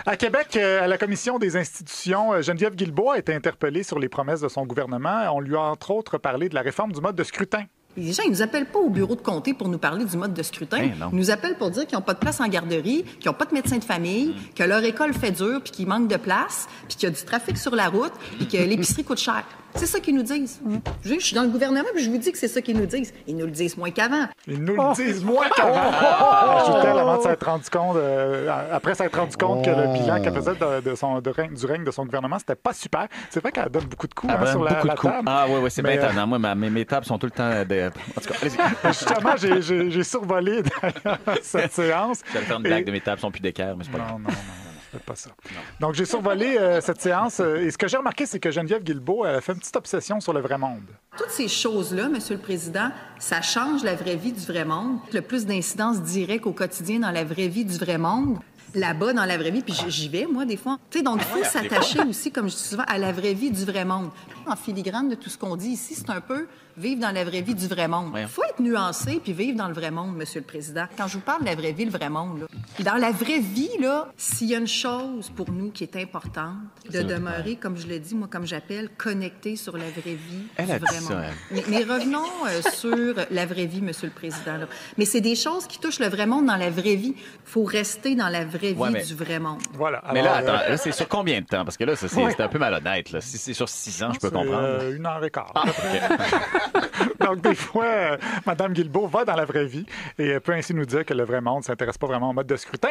À Québec, à la Commission des institutions, Geneviève Guilbeault a été interpellée sur les promesses de son gouvernement. On lui a entre autres parlé de la réforme du mode de scrutin. Les gens, ils nous appellent pas au bureau de comté pour nous parler du mode de scrutin. Ils nous appellent pour dire qu'ils n'ont pas de place en garderie, qu'ils n'ont pas de médecin de famille, que leur école fait dur, puis qu'il manque de place, puis qu'il y a du trafic sur la route, puis que l'épicerie coûte cher. C'est ça qu'ils nous disent. Je suis dans le gouvernement, puis je vous dis que c'est ça qu'ils nous disent. Ils nous le disent moins qu'avant. Ils nous le disent moins qu'avant. Ajoutait-elle avant de s'être rendu compte, après s'être rendu compte que le bilan qu'elle faisait du règne de son gouvernement, c'était pas super. C'est vrai qu'elle donne beaucoup de coups sur la table. Ah oui, c'est bien étonnant. Moi, mes tables sont tout le temps... En tout cas, allez-y. Justement, j'ai survolé d'ailleurs cette séance. J'allais faire une blague de mes tables sont plus d'équerre, mais c'est pas grave. Non. Faites pas ça. Non. Donc, j'ai survolé cette séance et ce que j'ai remarqué, c'est que Geneviève Guilbeault, elle a fait une petite obsession sur le vrai monde. Toutes ces choses-là, Monsieur le Président, ça change la vraie vie du vrai monde. Le plus d'incidences directes au quotidien dans la vraie vie du vrai monde, là-bas, dans la vraie vie, puis j'y vais, moi, des fois. Tu sais, donc, il faut s'attacher aussi, comme je dis souvent, à la vraie vie du vrai monde. En filigrane de tout ce qu'on dit ici, c'est un peu vivre dans la vraie vie du vrai monde. Il faut être nuancé puis vivre dans le vrai monde, Monsieur le Président. Quand je vous parle de la vraie vie, le vrai monde, là, dans la vraie vie, là, s'il y a une chose pour nous qui est importante, de demeurer, comme je le dis, moi, comme j'appelle, connecté sur la vraie vie du vrai monde. Mais revenons sur la vraie vie, Monsieur le Président. Là. Mais c'est des choses qui touchent le vrai monde dans la vraie vie. Il faut rester dans la vraie vie du vrai monde. Voilà. Alors, mais là, attends, là, c'est sur combien de temps? Parce que là, c'est un peu malhonnête. Là. Si c'est sur 6 ans, je peux comprendre. 1h15. Donc, des fois, Mme Guilbeault va dans la vraie vie et peut ainsi nous dire que le vrai monde ne s'intéresse pas vraiment au mode de scrutin.